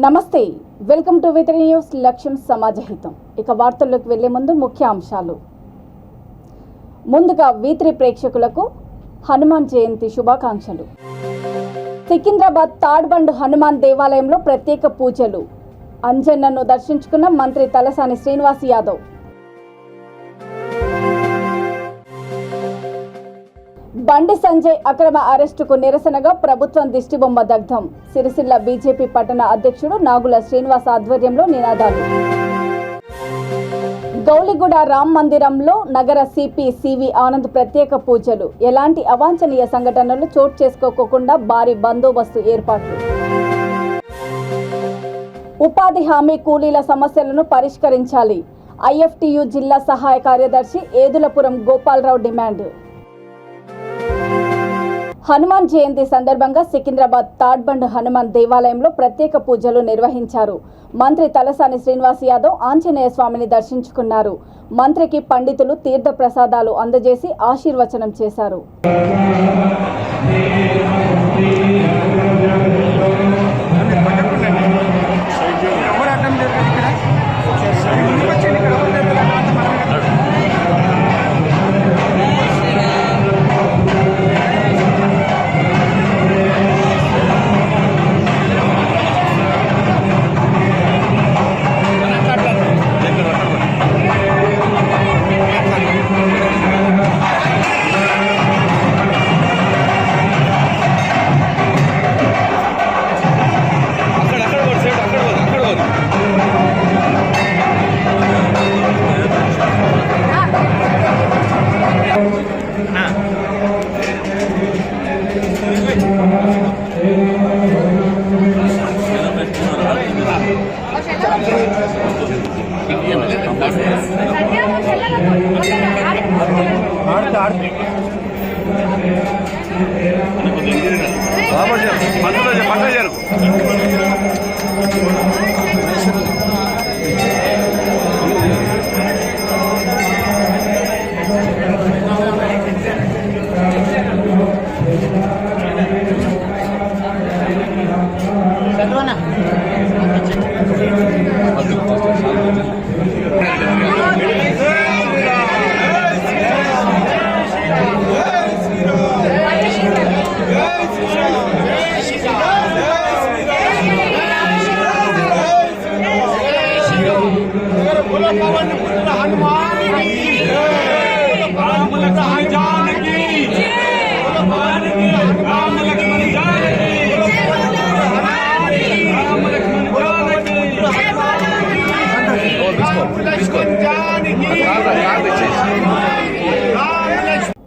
నమస్తే, welcome to V3 news. లక్ష్యం సమాజహితం. ఇక వార్తల్లోకి వెళ్లే ముందు ముఖ్య అంశాలు. ముందుగా V3 ప్రేక్షకులకు హనుమాన్ జయంతి శుభాకాంక్షలు. సికింద్రాబాద్ తాడ్బండ్ హనుమాన్ దేవాలయంలో ప్రత్యేక పూజలు. అంజన్నను దర్శించుకున్న మంత్రి తలసాని శ్రీనివాస్ యాదవ్. బండి సంజయ్ అక్రమ అరెస్టుకు నిరసనగా ప్రభుత్వం దిష్టిబొమ్మ దగ్ధం. సిరిసిల్ల బీజేపీ పట్టణ అధ్యక్షుడు నాగుల శ్రీనివాస్ ఆధ్వర్యంలో నినాదాలు. గౌలిగూడ రామ్ మందిరంలో నగర సిపి సివి ఆనంద్ ప్రత్యేక పూజలు. ఎలాంటి అవాంఛనీయ సంఘటనలు చోటు చేసుకోకుండా భారీ బందోబస్తు ఏర్పాట్లు. ఉపాధి హామీ కూలీల సమస్యలను పరిష్కరించాలి. ఐఎఫ్టియు జిల్లా సహాయ కార్యదర్శి ఏదులపురం గోపాలరావు డిమాండ్. హనుమాన్ జయంతి సందర్భంగా సికింద్రాబాద్ తాడ్బండ్ హనుమాన్ దేవాలయంలో ప్రత్యేక పూజలు నిర్వహించారు. మంత్రి తలసాని శ్రీనివాస్ యాదవ్ ఆంజనేయ స్వామిని దర్శించుకున్నారు. మంత్రికి పండితులు తీర్థ ప్రసాదాలు అందజేసి ఆశీర్వచనం చేశారు.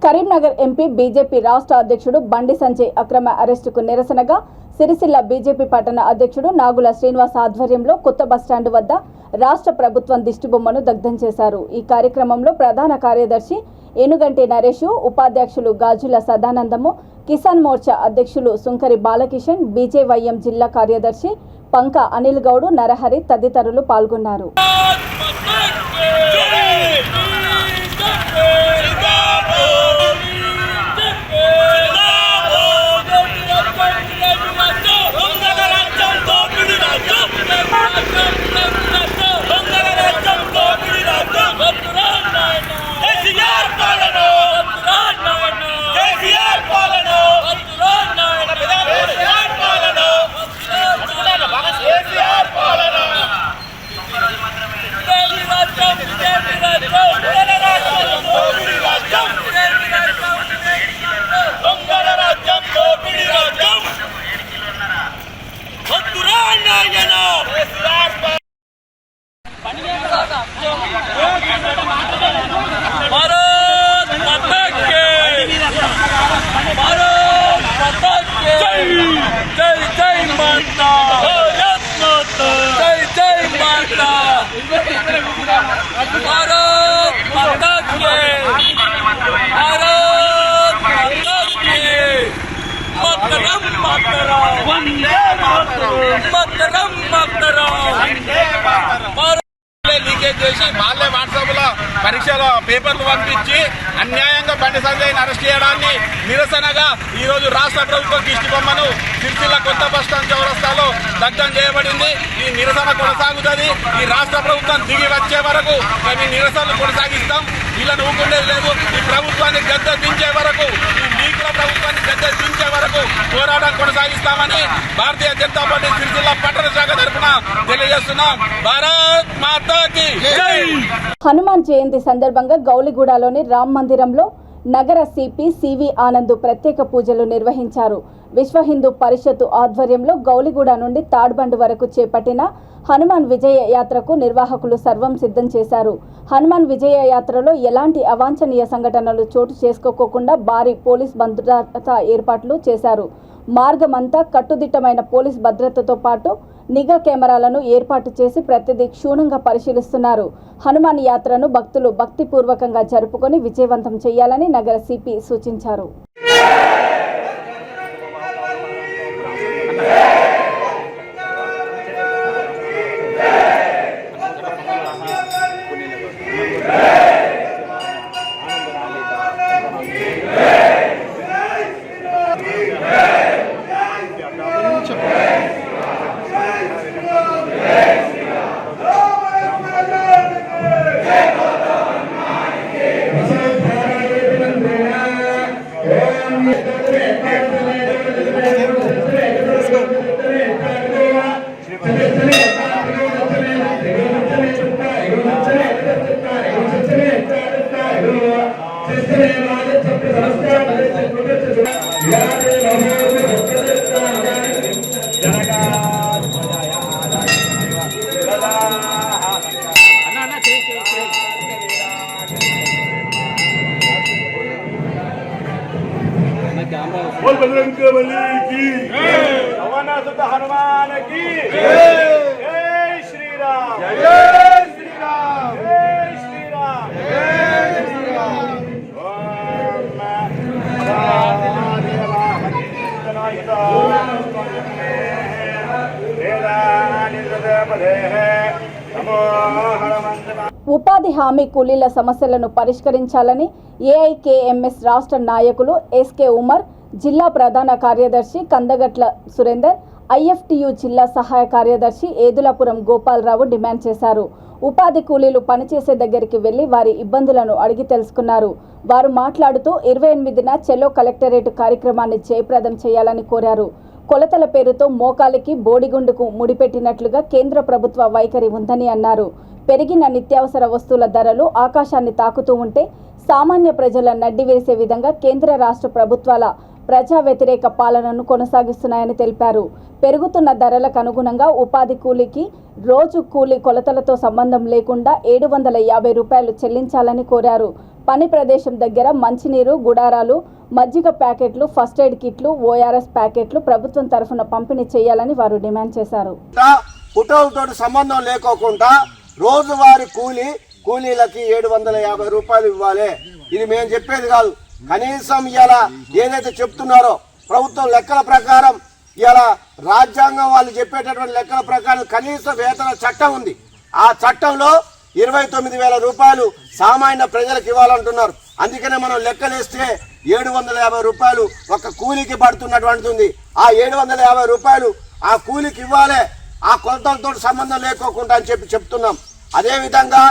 కరీంనగర్ ఎంపీ బీజేపీ రాష్ట్ర అధ్యక్షుడు బండి సంజయ్ అక్రమ అరెస్టుకు నిరసనగా సిరిసిల్ల బీజేపీ పట్టణ అధ్యక్షుడు నాగుల శ్రీనివాస్ ఆధ్వర్యంలో కొత్త బస్టాండ్ వద్ద రాష్ట్ర ప్రభుత్వం దిష్టిబొమ్మను దగ్ధం చేశారు. ఈ కార్యక్రమంలో ప్రధాన కార్యదర్శి ఏనుగంటి నరేష్, ఉపాధ్యక్షులు గాజుల సదానందము, కిసాన్ మోర్చా అధ్యక్షులు సుంకరి బాలకిషన్, బీజేవైఎం జిల్లా కార్యదర్శి పంక అనిల్ గౌడ్, నరహరి తదితరులు పాల్గొన్నారు. ఎంగేజ్ చేసి వాళ్ళే వాట్సాప్లో పరీక్షల పేపర్లు పంపించి అన్యాయంగా బండి సంజయ్ని అరెస్ట్ చేయడాన్ని నిరసనగా ఈరోజు రాష్ట్ర ప్రభుత్వం దిష్టి బొమ్మను సిరిసిల్ల కొత్త బస్టాండ్ చౌరస్తాలో దగ్ధం చేయబడింది. ఈ నిరసన కొనసాగుతుంది. ఈ రాష్ట్ర ప్రభుత్వం దిగి వచ్చే వరకు మేము నిరసనలు కొనసాగిస్తాం. వీళ్ళని ఊకుండేది లేదు. ఈ ప్రభుత్వాన్ని గద్దె దించే వరకు, ఈ లీకుల ప్రభుత్వాన్ని గద్దె దించే వరకు పోరాటం కొనసాగిస్తామని భారతీయ జనతా పార్టీ సిరిసిల్ల పట్టణ శాఖ తరఫున తెలియజేస్తున్నాం. భారత్ మాతాకి జై. హనుమాన్ జయంతి సందర్భంగా గౌలిగూడలోని రామ్ మందిరంలో నగర సిపి సివి ఆనంద్ ప్రత్యేక పూజలు నిర్వహించారు. విశ్వ హిందూ పరిషత్ ఆధ్వర్యంలో గౌలిగూడ నుండి తాడ్బండ్ వరకు చేపట్టిన హనుమాన్ విజయ యాత్రకు నిర్వాహకులు సర్వం సిద్ధం చేశారు. హనుమాన్ విజయ యాత్రలో ఎలాంటి అవాంఛనీయ సంఘటనలు చోటు చేసుకోకుండా భారీ పోలీస్ భద్రతా ఏర్పాట్లు చేశారు. మార్గమంతా కట్టుదిట్టమైన పోలీస్ భద్రతతో పాటు నిఘా కెమెరాలను ఏర్పాటు చేసి ప్రతిదీ క్షుణ్ణంగా పరిశీలిస్తున్నారు. హనుమాన్ యాత్రను భక్తులు భక్తిపూర్వకంగా జరుపుకొని విజయవంతం చేయాలని నగర సిపి సూచించారు. बोल बजरंगबली की अवनासुत हनुमान की जय श्री राम जय श्री राम जय श्री राम जय श्री राम ఉపాధి హామీ కూలీల సమస్యలను పరిష్కరించాలని ఏఐకేఎంఎస్ రాష్ట్ర నాయకులు ఎస్కే ఉమర్, జిల్లా ప్రధాన కార్యదర్శి కందగట్ల సురేందర్, ఐఎఫ్టియు జిల్లా సహాయ కార్యదర్శి ఏదులాపురం గోపాలరావు డిమాండ్ చేశారు. ఉపాధి కూలీలు పనిచేసే దగ్గరికి వెళ్లి వారి ఇబ్బందులను అడిగి తెలుసుకున్నారు. వారు మాట్లాడుతూ 28న చెలో కలెక్టరేట్ కార్యక్రమాన్ని జయప్రదం చేయాలని కోరారు. కొలతల పేరుతో మోకాలికి బోడిగుండుకు ముడిపెట్టినట్లుగా కేంద్ర ప్రభుత్వ వైఖరి ఉందని అన్నారు. పెరిగిన నిత్యావసర వస్తువుల ధరలు ఆకాశాన్ని తాకుతూ ఉంటే సామాన్య ప్రజల నడ్డివేసే విధంగా కేంద్ర రాష్ట్ర ప్రభుత్వాల ప్రజా వ్యతిరేక పాలనను కొనసాగిస్తున్నాయని తెలిపారు. పెరుగుతున్న ధరలకు అనుగుణంగా ఉపాధి కూలీకి రోజు కూలీ కొలతలతో సంబంధం లేకుండా 750 రూపాయలు చెల్లించాలని కోరారు. పని ప్రదేశం దగ్గర మంచినీరు, గుడారాలు, మజ్జిగ ప్యాకెట్లు, ఫస్ట్ ఎయిడ్ కిట్లు, ఓఆర్ఎస్ ప్యాకెట్లు ప్రభుత్వం తరఫున పంపిణీ చేయాలని వారు డిమాండ్ చేశారు. ఫోటోలతో సంబంధం లేకోకుండా రోజువారీ కూలీలకి 750 రూపాయలు ఇవ్వాలి. ఇది మేము చెప్పేది కాదు. కనీసం ఇలా ఏదైతే చెప్తున్నారో ప్రభుత్వం లెక్కల ప్రకారం, ఇలా రాజ్యాంగం వాళ్ళు చెప్పేటటువంటి లెక్కల ప్రకారం కనీస వేతన చట్టం ఉంది. ఆ చట్టంలో 29,000 రూపాయలు సామాన్య ప్రజలకు ఇవ్వాలంటున్నారు. అందుకనే మనం లెక్కలేస్తే 750 రూపాయలు ఒక కూలీకి పడుతున్నటువంటిది ఉంది. ఆ 750 రూపాయలు ఆ కూలీకి ఇవ్వాలి, ఆ కొలతలతో సంబంధం లేకోకుండా అని చెప్తున్నాం. అదేవిధంగా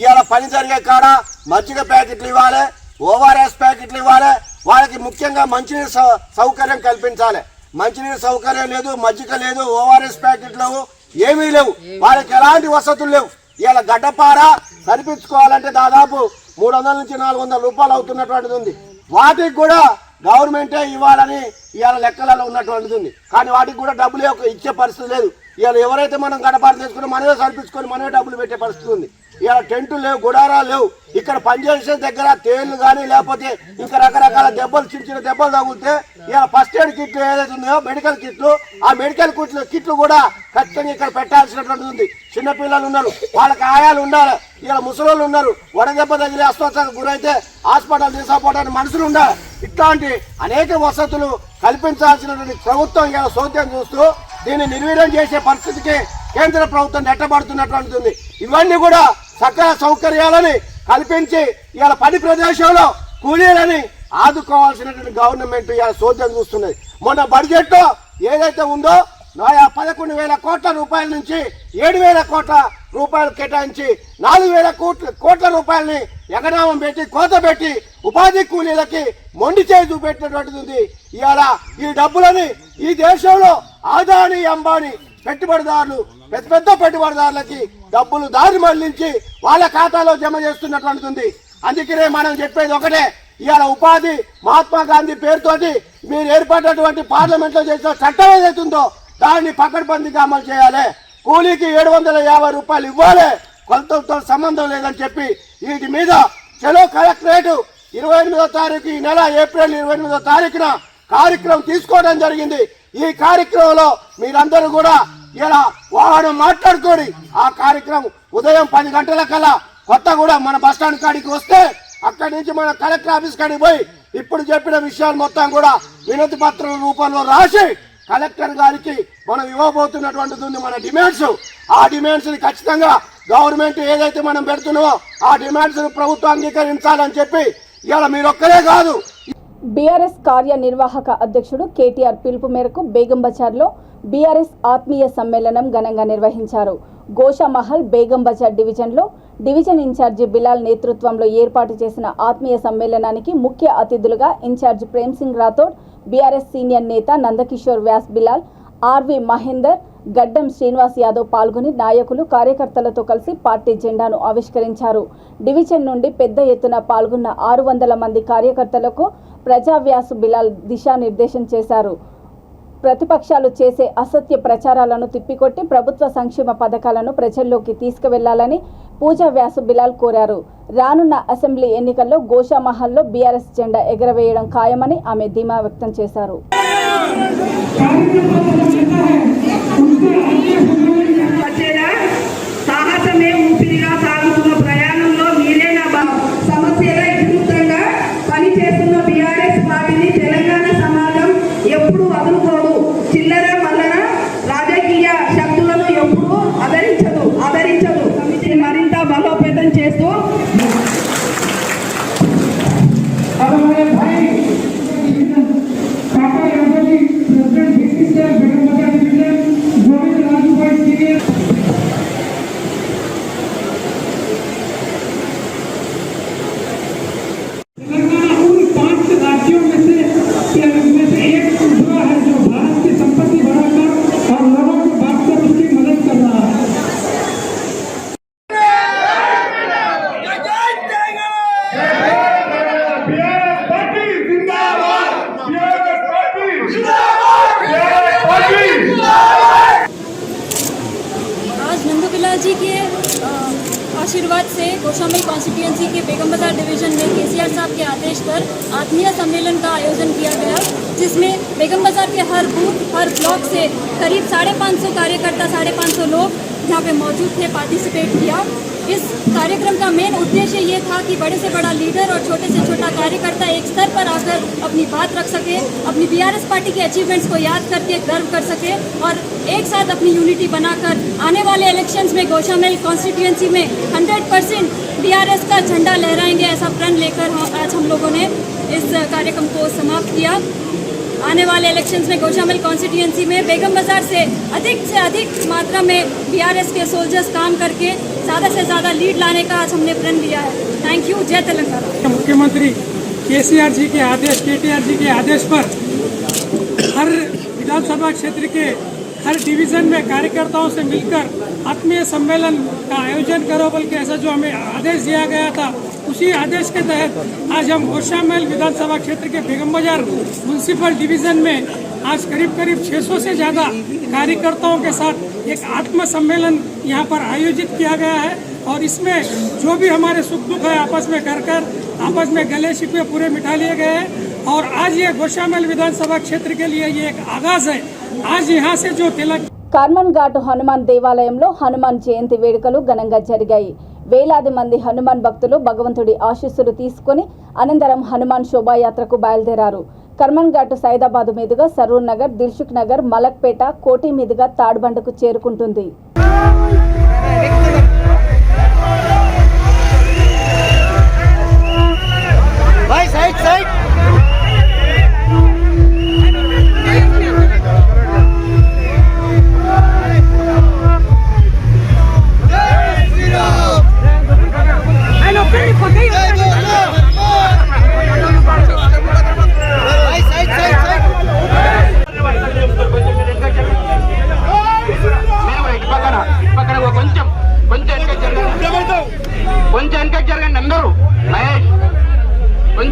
ఇవాళ పని జరిగే కాడ మజ్జిగ ప్యాకెట్లు ఇవ్వాలి, ఓఆర్ఎస్ ప్యాకెట్లు ఇవ్వాలి. వాళ్ళకి ముఖ్యంగా మంచినీరు సౌకర్యం కల్పించాలి. మంచినీరు సౌకర్యం లేదు, మజ్జిగ లేదు, ఓఆర్ఎస్ ప్యాకెట్లు లేవు, ఏమీ లేవు. వాళ్ళకి ఎలాంటి వసతులు లేవు. ఇవాళ గడ్డపార సరిపించుకోవాలంటే దాదాపు 300 నుంచి 400 రూపాయలు అవుతున్నటువంటిది ఉంది. వాటికి కూడా గవర్నమెంటే ఇవ్వాలని ఇవాళ లెక్కలలో ఉన్నటువంటిది ఉంది. కానీ వాటికి కూడా డబ్బులు ఇచ్చే పరిస్థితి లేదు. ఇవాళ ఎవరైతే మనం గడపాటు చేసుకుని మనమే సరిపించుకొని మనమే డబ్బులు పెట్టే పరిస్థితి ఉంది. ఇవాళ టెంట్లు లేవు, గుడారాలు లేవు. ఇక్కడ పనిచేసే దగ్గర తేళ్లు కానీ లేకపోతే ఇంకా రకరకాల దెబ్బలు, చిన్న దెబ్బలు తగిలితే ఇవాళ ఫస్ట్ ఎయిడ్ కిట్లు ఏదైతే ఉందో మెడికల్ కిట్లు, ఆ మెడికల్ కిట్లు కూడా ఖచ్చితంగా ఇక్కడ పెట్టాల్సినటువంటిది ఉంది. చిన్నపిల్లలు ఉన్నారు, వాళ్ళకి ఆయాలు ఉండాలి. ఇలా ముసలోళ్ళు ఉన్నారు, వడదెబ్బ తగిలి అస్వస్థతకు గురైతే హాస్పిటల్ తీసుకుపోవడానికి మనుషులు ఉండాలి. ఇట్లాంటి అనేక వసతులు కల్పించాల్సినటువంటి ప్రభుత్వం ఇలా సౌత్యం చూస్తూ దీన్ని నిర్వీర్యం చేసే పరిస్థితికి కేంద్ర ప్రభుత్వం నెట్టబడుతున్నటువంటిది ఉంది. ఇవన్నీ కూడా సకల సౌకర్యాలని కల్పించి ఇవాళ పని ప్రదేశంలో కూలీలని ఆదుకోవాల్సినటువంటి గవర్నమెంట్ ఇవాళ సోద్యం చూస్తున్నది. మొన్న బడ్జెట్ ఏదైతే ఉందో 11,000 కోట్ల రూపాయల నుంచి 7,000 కోట్ల రూపాయలు కేటాయించి 4,000 కోట్ల రూపాయలని ఎగనామం పెట్టి కోత పెట్టి ఉపాధి కూలీలకి మొండి చేయి చూపెట్టినటువంటిది ఉంది. ఇవాళ ఈ డబ్బులని ఈ దేశంలో ఆదాని అంబానీ పెట్టుబడిదారులు పెద్ద పెద్ద పెట్టుబడిదారులకి డబ్బులు దారి మళ్లించి వాళ్ళ ఖాతాలో జమ చేస్తున్నటువంటిది ఉంది. అందుకనే మనం చెప్పేది ఒకటే, ఇవాళ ఉపాధి మహాత్మా గాంధీ పేరుతోటి మీరు ఏర్పడినటువంటి పార్లమెంట్ లో చేసిన చట్టం ఏదైతుందో దాన్ని పకడ్బందీగా అమలు చేయాలి. కూలీకి 750 రూపాయలు ఇవ్వాలి, కొలతలతో సంబంధం లేదని చెప్పి వీటి మీద చలో కలెక్టరేట్ 28వ తారీఖు ఈ నెల ఏప్రిల్ 28వ తారీఖున కార్యక్రమం తీసుకోవడం జరిగింది. ఈ కార్యక్రమంలో మీరందరూ కూడా ఇలా వాహనం మాట్లాడుకోండి. ఆ కార్యక్రమం ఉదయం 10 గంటలకల్లా కొత్తగూడ మన బస్టాండ్ కాడికి వస్తే అక్కడి నుంచి మన కలెక్టర్ ఆఫీస్ కాడికి పోయి ఇప్పుడు చెప్పిన విషయాలు మొత్తం కూడా వినతి పత్రం రూపంలో రాసి కలెక్టర్ గారికి మనం ఇవ్వబోతున్నటువంటిది ఉంది. మన డిమాండ్స్, ఆ డిమాండ్స్ ని ఖచ్చితంగా గవర్నమెంట్ ఏదైతే మనం పెడుతున్నామో ఆ డిమాండ్స్ ప్రభుత్వం అంగీకరించాలని చెప్పి ఇవాళ మీరొక్కరే కాదు. బీఆర్ఎస్ కార్యనిర్వాహక అధ్యక్షుడు కేటీఆర్ పిలుపు మేరకు బేగం బజార్లో బీఆర్ఎస్ ఆత్మీయ సమ్మేళనం ఘనంగా నిర్వహించారు. గోషామహల్ బేగం బజార్ డివిజన్లో డివిజన్ ఇన్ఛార్జి బిలాల్ నేతృత్వంలో ఏర్పాటు చేసిన ఆత్మీయ సమ్మేళనానికి ముఖ్య అతిథులుగా incharge Prem Singh Rathod, BRS senior నేత నందకిషోర్ వ్యాస్ బిలాల్, ఆర్వి మహేందర్, గడ్డం శ్రీనివాస్ యాదవ్ పాల్గొని నాయకులు కార్యకర్తలతో కలిసి పార్టీ జెండాను ఆవిష్కరించారు. డివిజన్ నుండి పెద్ద ఎత్తున పాల్గొన్న 600 మంది కార్యకర్తలకు ప్రజావ్యాసు బిలాల్ దిశానిర్దేశం చేశారు. ప్రతిపక్షాలు చేసే అసత్య ప్రచారాలను తిప్పికొట్టి ప్రభుత్వ సంక్షేమ పథకాలను ప్రజల్లోకి తీసుకువెళ్లాలని పూజా వ్యాసు బిలాల్ కోరారు. రానున్న అసెంబ్లీ ఎన్నికల్లో గోషామహల్లో బీఆర్ఎస్ జెండా ఎగరవేయడం ఖాయమని ఆమె ధీమా వ్యక్తం చేశారు. ఎప్పుడు వదులుకోదు. చిల్లర మల్లన రాజకీయ శక్తులను ఎప్పుడు ఆదరించదు. కమిటీని మరింత బలోపేతం చేస్తూ जी के आशीर्वाद से गौशामल कॉन्स्टिट्यूएंसी के बेगम बाजार डिवीजन में केसीआर साहब के आदेश पर आत्मीय सम्मेलन का आयोजन किया गया, जिसमें बेगम बाजार के हर बूथ हर ब्लॉक से करीब 550 कार्यकर्ता 550 लोग यहाँ पे मौजूद थे, पार्टिसिपेट किया। इस कार्यक्रम का मेन उद्देश्य ये था कि बड़े से बड़ा लीडर और छोटे से छोटा कार्यकर्ता एक स्तर पर आकर अपनी बात रख सके, अपनी बीआरएस पार्टी के अचीवमेंट्स को याद करके गर्व कर सके और एक साथ अपनी यूनिटी बनाकर आने वाले इलेक्शंस में गौशामल कॉन्स्टिट्यूएंसी में 100% बीआरएस का झंडा लहराएंगे, ऐसा प्रण लेकर आज हम लोगों ने इस कार्यक्रम को समाप्त किया। आने वाले इलेक्शंस में गौशामल कॉन्स्टिट्यूएंसी में बेगम बाजार से अधिक मात्रा में बीआरएस के सोल्जर्स काम करके ज़्यादा से ज़्यादा लीड लाने का आज हमने प्रण लिया है। Thank you. जय तेलंगाना। मुख्यमंत्री केसीआर जी के आदेश केटीआर जी के आदेश पर हर विधानसभा क्षेत्र के हर डिवीज़न में कार्यकर्ताओं से मिलकर आत्मीय सम्मेलन का आयोजन करो बल्कि ऐसा जो हमें आदेश दिया गया था, उसी आदेश के तहत आज हम गौशामल विधानसभा क्षेत्र के बेगम बाजार म्यूनसिपल डिवीज़न में आज करीब 600 से ज़्यादा कार्यकर्ताओं के साथ एक आत्म सम्मेलन यहाँ पर आयोजित किया गया है और इसमें जो भी हमारे सुख दुख है आपस में कर आपस में गले शिकवे पूरे मिटा लिए गए हैं और आज ये गौशामल विधानसभा क्षेत्र के लिए ये एक आगाज है। आज यहाँ से जो కర్మన్ ఘాట్ హనుమాన్ దేవాలయంలో హనుమాన్ జయంతి వేడుకలు ఘనంగా జరిగాయి. వేలాది మంది హనుమాన్ భక్తులు భగవంతుడి ఆశీస్సులు తీసుకుని అనంతరం హనుమాన్ శోభాయాత్రకు బయలుదేరారు. కర్మన్ ఘాట్ సైదాబాద్ మీదుగా సరూర్ నగర్, దిల్సుఖ్ నగర్, మలక్పేట, కోటి మీదుగా తాడ్బండకు చేరుకుంటుంది.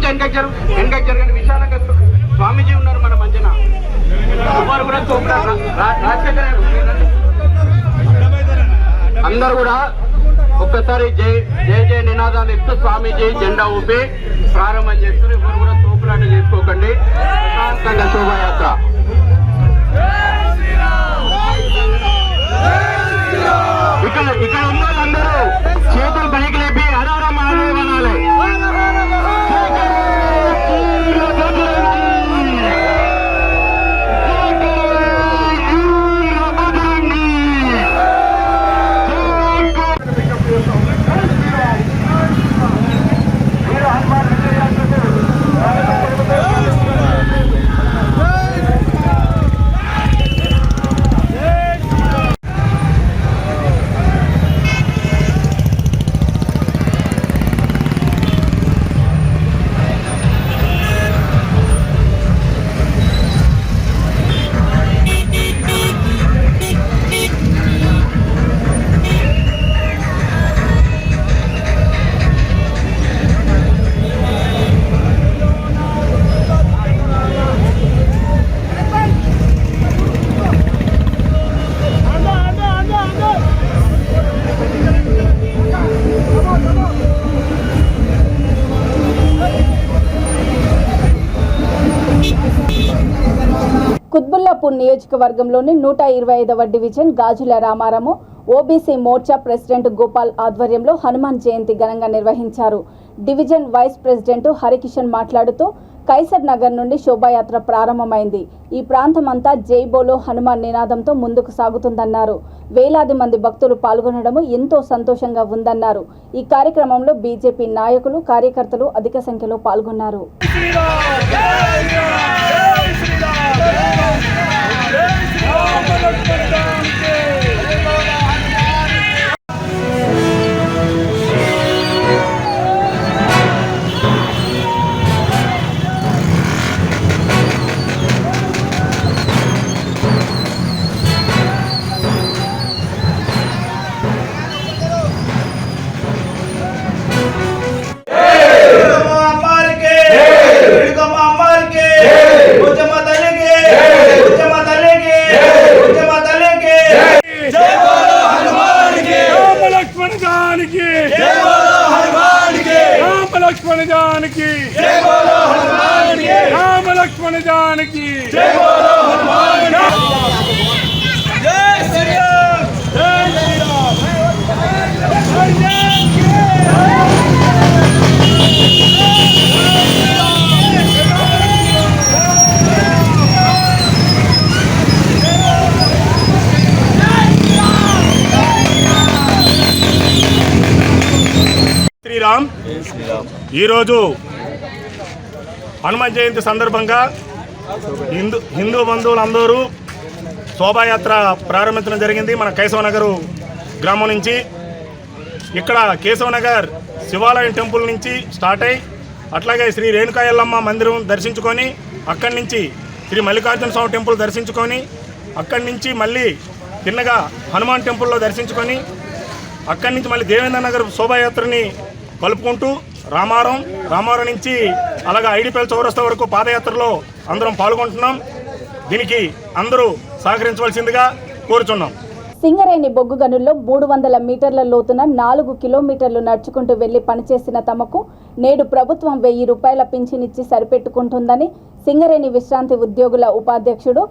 కొంచెం వెనకకి జరగండి. విశాలంగా స్వామీజీ ఉన్నారు మన మధ్యన, వారు కూడా చూపుతారు. రాజశేఖర్ అందరూ కూడా ఒక్కసారి జై జై జై నినాదాలు ఇస్తూ స్వామీజీ జెండా ఊపి ప్రారంభం చేస్తారు. ఎవరు కూడా తోపులాట చేసుకోకండి. ప్రశాంతంగా శోభాయాత్ర. ఇక్కడ ఉన్న వాళ్ళందరూ చేతులు పైకి లేపి హరహర మహాదేవ్ అనాలి. కుత్బుల్లాపూర్ నియోజకవర్గంలోని 125వ డివిజన్ గాజుల రామారము ఓబీసీ మోర్చా ప్రెసిడెంట్ గోపాల్ ఆధ్వర్యంలో హనుమాన్ జయంతి ఘనంగా నిర్వహించారు. డివిజన్ వైస్ ప్రెసిడెంట్ హరికిషన్ మాట్లాడుతూ కైసర్ నగర్ నుండి శోభాయాత్ర ప్రారంభమైంది. ఈ ప్రాంతమంతా జై బోలో హనుమాన్ నినాదంతో ముందుకు సాగుతుందన్నారు. వేలాది మంది భక్తులు పాల్గొనడం ఎంతో సంతోషంగా ఉందన్నారు. ఈ కార్యక్రమంలో బీజేపీ నాయకులు, కార్యకర్తలు అధిక సంఖ్యలో పాల్గొన్నారు. శ్రీరామ్. ఈరోజు హనుమాన్ జయంతి సందర్భంగా హిందూ బంధువులందరూ శోభాయాత్ర ప్రారంభించడం జరిగింది. మన కేశవనగర్ గ్రామం నుంచి ఇక్కడ కేశవనగర్ శివాలయం టెంపుల్ నుంచి స్టార్ట్ అయ్యి అట్లాగే శ్రీ రేణుకా ఎల్లమ్మ మందిరం దర్శించుకొని అక్కడి నుంచి శ్రీ మల్లికార్జున స్వామి టెంపుల్ దర్శించుకొని అక్కడి నుంచి మళ్ళీ తిన్నగా హనుమాన్ టెంపుల్లో దర్శించుకొని అక్కడి నుంచి మళ్ళీ దేవేంద్ర నగర్ శోభాయాత్రని కలుపుకుంటూ రామారం నుంచి అలాగే ఐడిపల్లి చౌరస్తా వరకు పాదయాత్రలో అందరం పాల్గొంటున్నాం. దీనికి అందరూ సహకరించవలసిందిగా కోరుచున్నాం. సింగరేణి బొగ్గు గనుల్లో 300 మీటర్ల లోతున 4 కిలోమీటర్లు నడుచుకుంటూ వెళ్లి పనిచేసిన తమకు నేడు ప్రభుత్వం 1000 రూపాయల పింఛనిచ్చి సరిపెట్టుకుంటుందని సింగరేణి విశ్రాంతి ఉద్యోగుల ఉపాధ్యక్షుడు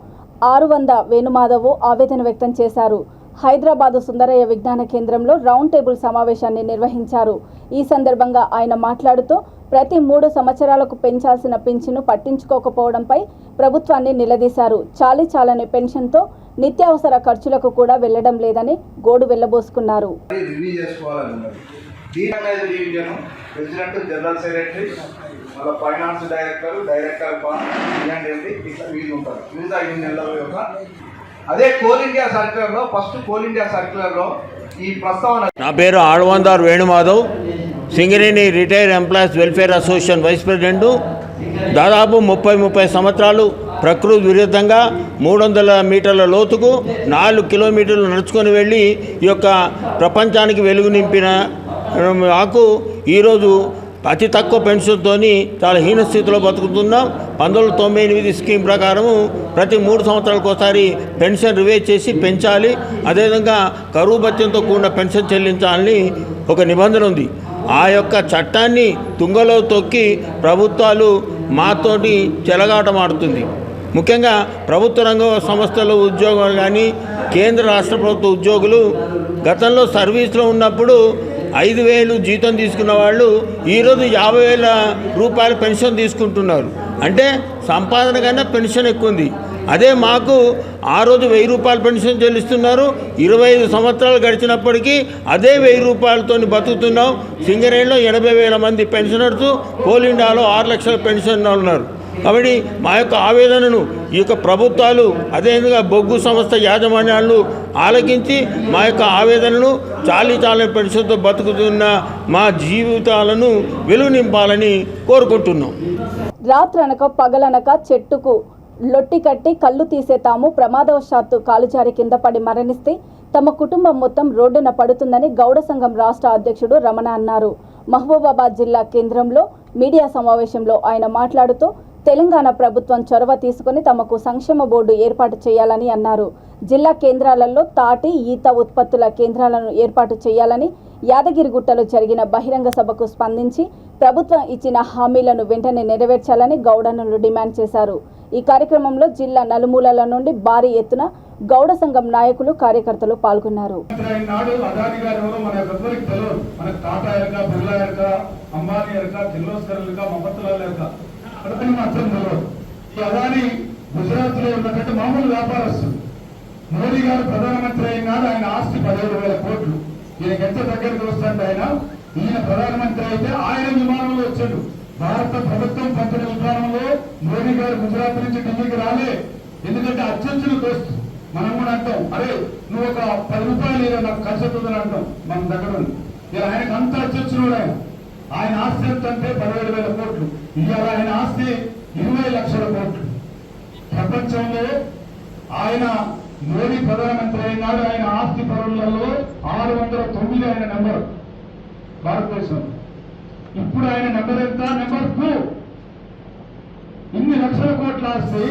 600 వేణుమాధవ్ ఆవేదన వ్యక్తం చేశారు. హైదరాబాదు సుందరయ్య విజ్ఞాన కేంద్రంలో రౌండ్ టేబుల్ సమావేశాన్ని నిర్వహించారు. ఈ సందర్భంగా ఆయన మాట్లాడుతూ ప్రతి 3 సంవత్సరాలకు పెంచాల్సిన పింఛను పట్టించుకోకపోవడంపై ప్రభుత్వాన్ని నిలదీశారు. చాలని పెన్షన్తో నిత్యావసర ఖర్చులకు కూడా వెళ్లడం లేదని గోడు వెళ్లబోసుకున్నారు. అదే కోల్ ఇండియా సర్క్యులర్లో ఫస్ట్ కోల్ ఇండియా సర్క్యులర్లో ఈ ప్రస్తావన. నా పేరు Alavandar Venumadhav, Singareni retired employees welfare association vice president. దాదాపు 30 సంవత్సరాలు ప్రకృతి విరుద్ధంగా 300 మీటర్ల లోతుకు 4 కిలోమీటర్లు నడుచుకొని వెళ్ళి ఈ యొక్క ప్రపంచానికి వెలుగు నింపిన మాకు ఈరోజు అతి తక్కువ పెన్షన్తో చాలా హీన స్థితిలో బతుకుతున్నాం. 1998 స్కీమ్ ప్రకారము ప్రతి 3 సంవత్సరాలకు ఒకసారి పెన్షన్ రివైజ్ చేసి పెంచాలి. అదేవిధంగా కరువు భత్యంతో కూడిన పెన్షన్ చెల్లించాలని ఒక నిబంధన ఉంది. ఆ యొక్క చట్టాన్ని తుంగలో తొక్కి ప్రభుత్వాలు మాతోటి చెలగాటమాడుతుంది. ముఖ్యంగా ప్రభుత్వ రంగ సంస్థల ఉద్యోగులు కానీ కేంద్ర రాష్ట్ర ప్రభుత్వ ఉద్యోగులు గతంలో సర్వీస్లో ఉన్నప్పుడు 5,000 జీతం తీసుకున్న వాళ్ళు ఈరోజు 50,000 రూపాయల పెన్షన్ తీసుకుంటున్నారు. అంటే సంపాదన కన్నా పెన్షన్ ఎక్కువ ఉంది. అదే మాకు ఆ రోజు 1,000 రూపాయల పెన్షన్ చెల్లిస్తున్నారు. 25 సంవత్సరాలు గడిచినప్పటికీ అదే 1,000 రూపాయలతో బతుకుతున్నాం. సింగరేణిలో 80,000 మంది పెన్షనర్స్, కోల్ ఇండియాలో 6 లక్షల పెన్షనర్లు ఉన్నారు. కాబట్టి మా యొక్క ఆవేదనను ఈ యొక్క ప్రభుత్వాలు అదేవిధంగా బొగ్గు సంస్థ యాజమాన్యాలు ఆలకించి మా యొక్క ఆవేదనను చాలీ పెన్షన్తో బతుకుతున్న మా జీవితాలను వెలుగు నింపాలని కోరుకుంటున్నాం. రాత్రనక పగలనక చెట్టుకు లొట్టి కట్టి కళ్ళు తీసే తాము ప్రమాదవశాత్తు కాలుజారి కింద పడి మరణిస్తే తమ కుటుంబం మొత్తం రోడ్డున పడుతుందని గౌడ సంఘం రాష్ట్ర అధ్యక్షుడు రమణ అన్నారు. మహబూబాబాద్ జిల్లా కేంద్రంలో మీడియా సమావేశంలో ఆయన మాట్లాడుతూ తెలంగాణ ప్రభుత్వం చొరవ తీసుకుని తమకు సంక్షేమ బోర్డు ఏర్పాటు చేయాలని అన్నారు. జిల్లా కేంద్రాలలో తాటి ఈత ఉత్పత్తుల కేంద్రాలను ఏర్పాటు చేయాలని, యాదగిరిగుట్టలో జరిగిన బహిరంగ సభకు స్పందించి ప్రభుత్వం ఇచ్చిన హామీలను వెంటనే నెరవేర్చాలని గౌడనులు డిమాండ్ చేశారు. ఈ కార్యక్రమంలో జిల్లా నలుమూలల నుండి భారీ ఎత్తున గౌడ సంఘం నాయకులు, కార్యకర్తలు పాల్గొన్నారు. గుజరాత్ లో ఉన్నటువంటి మామూలు వ్యాపారస్తులు. మోడీ గారు ప్రధానమంత్రి అయినాడు, ఆయన ఆస్తి 17,000 కోట్లు. ఈయనకి ఎంత దగ్గరికి వస్తుంటే ఈయన ప్రధానమంత్రి అయితే ఆయన విమానంలో వచ్చాడు. భారత ప్రభుత్వం పంపిన విధానంలో మోడీ గారు గుజరాత్ నుంచి ఢిల్లీకి రాలే. ఎందుకంటే అత్యంచులు దోస్తు. మనం కూడా అంటాం, అరే నువ్వు ఒక 10 రూపాయలు నాకు ఖర్చు అవుతుందని అంటాం మన దగ్గర ఉంది. ఆయనకు అంత అత్యంచుడు. ఆయన ఆస్తి ఎంత అంటే 17,000 కోట్లు. ఇవాళ ఆయన ఆస్తి 20 లక్షల కోట్లు. ప్రపంచంలో ఆయన మోడీ ప్రధానమంత్రి అయినాడు, ఆయన ఆస్తి పరులలో 609 ఆయన నెంబర్ భారతదేశం. ఇప్పుడు ఆయన నెంబర్ ఎంత? నెంబర్ 2. ఇన్ని లక్షల కోట్ల ఆస్తి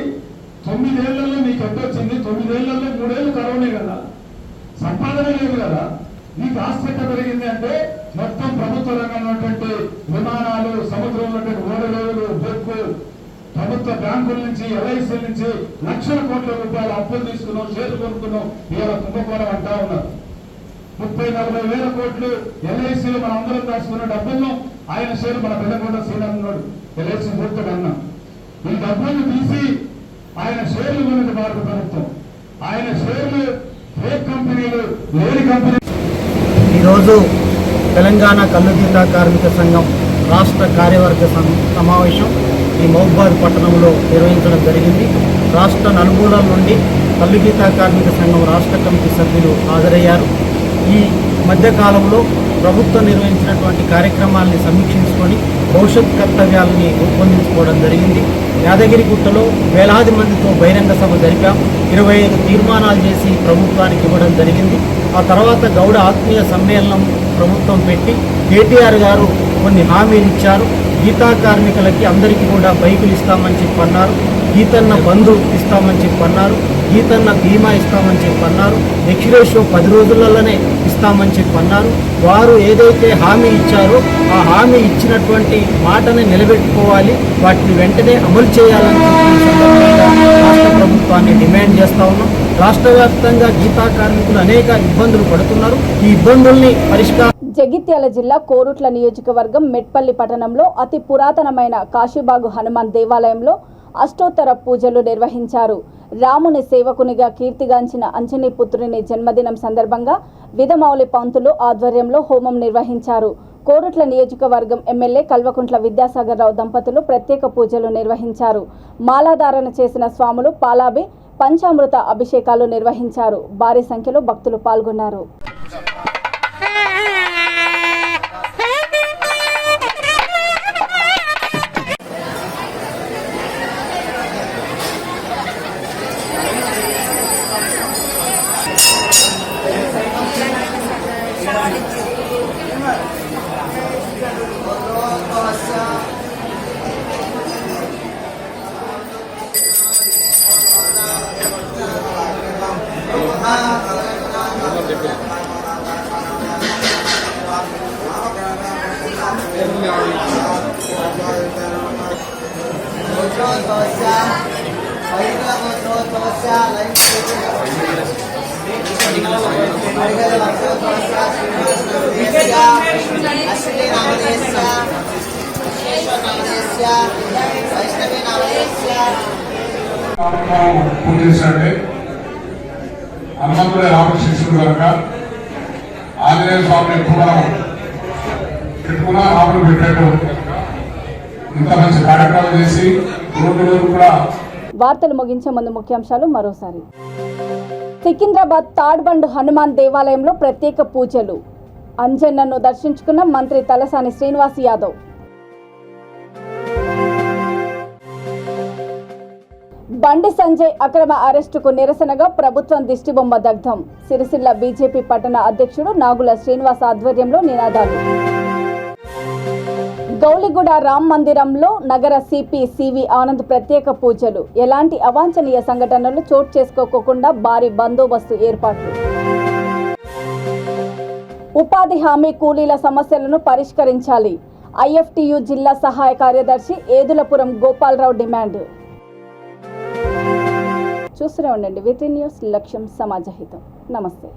9 ఏళ్లలో మీకు ఎంత వచ్చింది? 9 ఏళ్లలో 3 ఏళ్ళు కరోనే కదా, సంపాదన లేదు కదా. నీకు ఆస్తి ఎంత పెరిగింది అంటే మొత్తం ప్రభుత్వ రంగంలో ఉన్నటువంటి విమానాలు, సముద్రంలో ఉన్నటువంటి ఓడరేవులు, బొగ్గు, ప్రభుత్వ బ్యాంకుల నుంచి, ఎల్ఐసీల నుంచి లక్షల కోట్ల రూపాయలు అప్పులు తీసుకున్నాం, షేర్లు కొనుక్కున్నాం. ఇవాళ కుంభకోణం అంటా ఉన్నారు. 30-40 వేల కోట్లు ఎల్ఐసీలు మనం అందరం దాచుకున్న డబ్బులను ఆయన షేర్ మన పెద్దకొండ శ్రీనాథ్ ఎల్ఐసీ పూర్తిగా అన్నాం. ఈ డబ్బులను తీసి ఆయన షేర్లు కొన్నది భారత ప్రభుత్వం. ఆయన షేర్లు ఫేక్ కంపెనీలు, లేని కంపెనీ. ఈరోజు తెలంగాణ కల్లుగీత కార్మిక సంఘం రాష్ట్ర కార్యవర్గ సమావేశం ఈ మహబూబాబాద్ పట్టణంలో నిర్వహించడం జరిగింది. రాష్ట్ర నలుమూలల నుండి కల్లుగీత కార్మిక సంఘం రాష్ట్ర కమిటీ సభ్యులు హాజరయ్యారు. ఈ మధ్యకాలంలో ప్రభుత్వం నిర్వహించినటువంటి కార్యక్రమాలని సమీక్షించుకొని భవిష్యత్ కర్తవ్యాలని రూపొందించుకోవడం జరిగింది. యాదగిరిగుట్టలో వేలాది మందితో బహిరంగ సభ జరిపాం. 25 తీర్మానాలు చేసి ప్రభుత్వానికి ఇవ్వడం జరిగింది. ఆ తర్వాత గౌడ ఆత్మీయ సమ్మేళనం ప్రభుత్వం పెట్టి కేటీఆర్ గారు కొన్ని హామీలు ఇచ్చారు. గీతా కార్మికులకి అందరికీ కూడా బైకులు ఇస్తామని చెప్పన్నారు. గీతన్న బంధు ఇస్తామని చెప్పన్నారు. గీతన్న బీమా ఇస్తామని చెప్పన్నారు. ఎక్స్రేషో 10 రోజులలోనే ఇస్తామని చెప్పన్నారు. వారు ఏదైతే హామీ ఇచ్చారో ఆ హామీ ఇచ్చినటువంటి మాటని నిలబెట్టుకోవాలి, వాటిని వెంటనే అమలు చేయాలని రాష్ట్ర ప్రభుత్వాన్ని డిమాండ్ చేస్తా ఉన్నాం. రాష్ట్ర వ్యాప్తంగా గీతా కార్మికులు అనేక ఇబ్బందులు పడుతున్నారు. ఈ ఇబ్బందుల్ని పరిష్కారం. జగిత్యాల జిల్లా కోరుట్ల నియోజకవర్గం మెట్పల్లి పట్టణంలో అతి పురాతనమైన కాశీబాగు హనుమాన్ దేవాలయంలో అష్టోత్తర పూజలు నిర్వహించారు. రాముని సేవకునిగా కీర్తిగాంచిన అంజనీ పుత్రుని జన్మదినం సందర్భంగా విధమౌళి పంతులు ఆధ్వర్యంలో హోమం నిర్వహించారు. కోరుట్ల నియోజకవర్గం ఎమ్మెల్యే కల్వకుంట్ల విద్యాసాగర్ రావు దంపతులు ప్రత్యేక పూజలు నిర్వహించారు. మాలాధారణ చేసిన స్వాములు పాలాభి పంచామృత అభిషేకాలు నిర్వహించారు. భారీ సంఖ్యలో భక్తులు పాల్గొన్నారు. పూజ చేశాడే హనుమంతుడే రామకృష్ణుడు కనుక ఆంజనేయ స్వామిని ఎప్పుడు మనం పెట్టుకున్నా రాముడు పెట్టేట్టు ఇంత మంచి కార్యక్రమం చేసి రోజు కూడా. వార్తలు ముగించే ముందు ముఖ్యాంశాలు మరోసారి. సికింద్రాబాద్ తాడ్బండ్ హనుమాన్ దేవాలయంలో ప్రత్యేక పూజలు. అంజన్నను దర్శించుకున్న మంత్రి తలసాని శ్రీనివాస్ యాదవ్. బండి సంజయ్ అక్రమ అరెస్టుకు నిరసనగా ప్రభుత్వం దిష్టిబొమ్మ దగ్ధం. సిరిసిల్ల బీజేపీ పట్టణ అధ్యక్షుడు నాగుల శ్రీనివాస్ ఆధ్వర్యంలో నినాదాలు. గౌలిగూడ రామ్ మందిరంలో నగర సిపి సివి ఆనంద్ ప్రత్యేక పూజలు. ఎలాంటి అవాంఛనీయ సంఘటనలు చోటు చేసుకోకుండా భారీ బందోబస్తు ఏర్పాట్లు. ఉపాధి హామీ కూలీల సమస్యలను పరిష్కరించాలి. ఐఎఫ్టియు జిల్లా సహాయ కార్యదర్శి ఏదులపురం గోపాలరావు డిమాండ్. చూస్తూనే ఉండండి విత్రి న్యూస్, లక్ష్యం సమాజహితం. నమస్తే.